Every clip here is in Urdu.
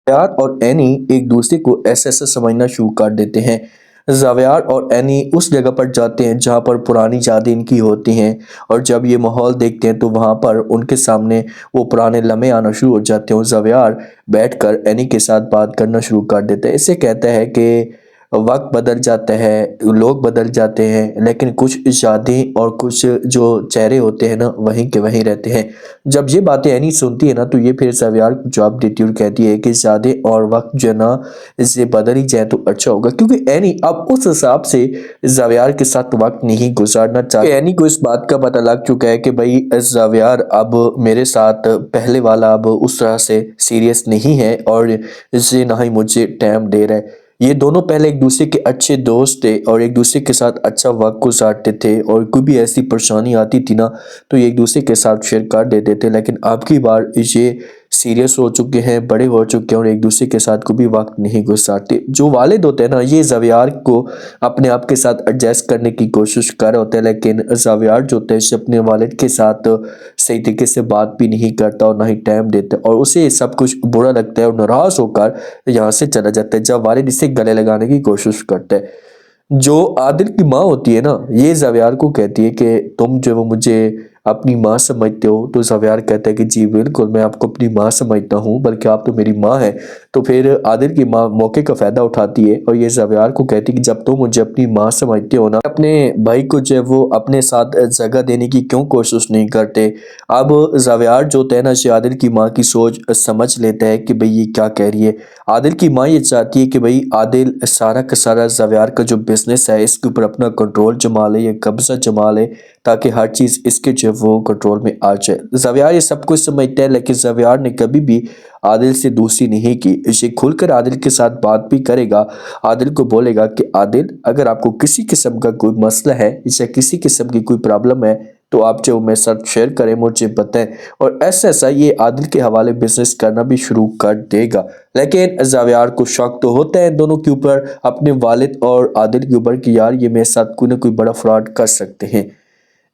زاویار اور اینی ایک دوسرے کو ایسا سمجھنا شروع کر دیتے ہیں۔ زاویار اور اینی اس جگہ پر جاتے ہیں جہاں پر پرانی یادیں ان کی ہوتی ہیں، اور جب یہ ماحول دیکھتے ہیں تو وہاں پر ان کے سامنے وہ پرانے لمحے آنا شروع ہو جاتے ہیں، اور زاویار بیٹھ کر اینی کے ساتھ بات کرنا شروع کر دیتے ہیں۔ اسے کہتا ہے کہ وقت بدل جاتا ہے، لوگ بدل جاتے ہیں، لیکن کچھ یادیں اور کچھ جو چہرے ہوتے ہیں نا وہیں کے وہیں رہتے ہیں۔ جب یہ باتیں اینی سنتی ہے نا تو یہ پھر زاویار کو جواب دیتی ہے اور کہتی ہے کہ یادیں اور وقت جو ہے نا اسے بدل ہی جائے تو اچھا ہوگا، کیونکہ اینی اب اس حساب سے زاویار کے ساتھ وقت نہیں گزارنا چاہتی۔ اینی کو اس بات کا پتہ لگ چکا ہے کہ بھائی زاویار اب میرے ساتھ پہلے والا اب اس طرح سے سیریس نہیں ہے، اور اسے نہ ہی مجھے ٹائم دے رہا ہے۔ یہ دونوں پہلے ایک دوسرے کے اچھے دوست تھے اور ایک دوسرے کے ساتھ اچھا وقت گزارتے تھے، اور کوئی بھی ایسی پریشانی آتی تھی نا تو یہ ایک دوسرے کے ساتھ شیئر کر دیتے تھے، لیکن اب کی بار یہ سیریس ہو چکے ہیں، بڑے ہو چکے ہیں، اور ایک دوسرے کے ساتھ کوئی بھی وقت نہیں گزارتے۔ جو والد ہوتے ہیں نا یہ زاویار کو اپنے آپ کے ساتھ ایڈجسٹ کرنے کی کوشش کر رہے ہوتے ہیں، لیکن زاویار جو ہوتا ہے اسے اپنے والد کے ساتھ صحیح طریقے سے بات بھی نہیں کرتا اور نہ ہی ٹائم دیتا، اور اسے یہ سب کچھ برا لگتا ہے اور ناراض ہو کر یہاں سے چلا جاتا ہے جب والد اسے گلے لگانے کی کوشش کرتا ہے۔ جو عادل کی ماں ہوتی ہے نا یہ زاویار کو کہتی ہے کہ تم جو وہ مجھے اپنی ماں سمجھتے ہو، تو زاویار کہتا ہے کہ جی بالکل میں آپ کو اپنی ماں سمجھتا ہوں، بلکہ آپ تو میری ماں ہے۔ تو پھر عادل کی ماں موقع کا فائدہ اٹھاتی ہے اور یہ زاویار کو کہتی ہے کہ جب تم مجھے اپنی ماں سمجھتے ہو نا اپنے بھائی کو جو ہے وہ اپنے ساتھ جگہ دینے کی کیوں کوشش نہیں کرتے۔ اب زاویار جو ہوتا ہے نا عادل کی ماں کی سوچ سمجھ لیتا ہے کہ بھئی یہ کیا کہہ رہی ہے۔ عادل کی ماں یہ چاہتی ہے کہ بھئی عادل سارا کا سارا زاویار کا جو بزنس ہے اس کے اوپر اپنا کنٹرول جما لے یا قبضہ جما لے، تاکہ ہر چیز اس کے جو وہ کنٹرول میں آ جائے۔ زاویار یہ سب کچھ سمجھتا ہے، لیکن زاویار نے کبھی بھی عادل سے دوستی نہیں کی۔ اسے کھل کر عادل کے ساتھ بات بھی کرے گا، عادل کو بولے گا کہ عادل اگر آپ کو کسی قسم کا کوئی مسئلہ ہے یا کسی قسم کی کوئی پرابلم ہے تو آپ جو میرے ساتھ شیئر کریں، مجھے بتائیں، اور ایسا یہ عادل کے حوالے بزنس کرنا بھی شروع کر دے گا۔ لیکن زاویار کو شک تو ہوتا ہے دونوں کے اوپر، اپنے والد اور عادل کے اوپر، کہ یار یہ میرے ساتھ کوئی نہ کوئی بڑا فراڈ کر سکتے ہیں۔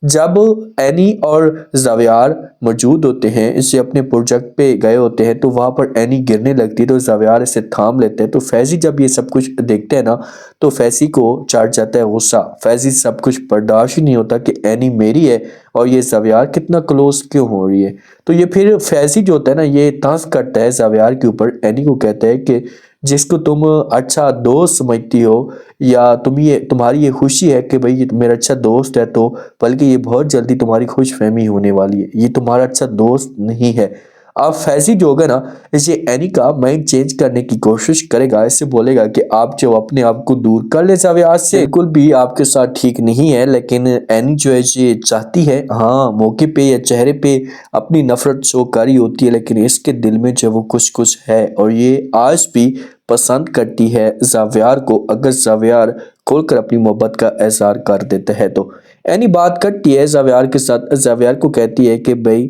جب اینی اور زاویار موجود ہوتے ہیں، اسے اپنے پروجیکٹ پہ گئے ہوتے ہیں، تو وہاں پر اینی گرنے لگتی ہے تو زاویار اسے تھام لیتے ہیں۔ تو فیضی جب یہ سب کچھ دیکھتے ہیں نا تو فیضی کو چڑھ جاتا ہے غصہ۔ فیضی سب کچھ برداشت ہی نہیں ہوتا کہ اینی میری ہے اور یہ زاویار کتنا کلوز کیوں ہو رہی ہے۔ تو یہ پھر فیضی جو ہوتا ہے نا یہ طنز کرتا ہے زاویار کے اوپر، اینی کو کہتا ہے کہ جس کو تم اچھا دوست سمجھتی ہو، یا تمہاری یہ خوشی ہے کہ بھئی یہ میرا اچھا دوست ہے، تو بلکہ یہ بہت جلدی تمہاری خوش فہمی ہونے والی ہے، یہ تمہارا اچھا دوست نہیں ہے۔ اب فیضی جو ہوگا نا اسے اینی کا مائنڈ چینج کرنے کی کوشش کرے گا، اسے بولے گا کہ آپ جو اپنے آپ کو دور کر لے زاویار سے، بالکل بھی آپ کے ساتھ ٹھیک نہیں ہے۔ لیکن اینی جو ہے یہ چاہتی ہے، ہاں موقع پہ یا چہرے پہ اپنی نفرت شو کاری ہوتی ہے، لیکن اس کے دل میں جو وہ کچھ ہے، اور یہ آج بھی پسند کرتی ہے زاویار کو، اگر زاویار کھول کر اپنی محبت کا اظہار کر دیتا ہے تو۔ اینی بات کرتی ہے زاویار کے ساتھ، زاویار کو کہتی ہے کہ بھئی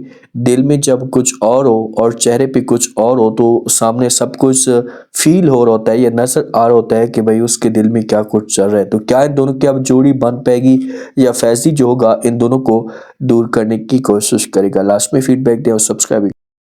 دل میں جب کچھ اور ہو اور چہرے پہ کچھ اور ہو تو سامنے سب کچھ فیل ہو رہا ہوتا ہے یا نظر آ رہا ہوتا ہے کہ بھئی اس کے دل میں کیا کچھ چل رہا ہے۔ تو کیا ان دونوں کی اب جوڑی بن پائے گی، یا فیضی جو ہوگا ان دونوں کو دور کرنے کی کوشش کرے گا؟ لاسٹ میں فیڈ بیک دیں اور سبسکرائب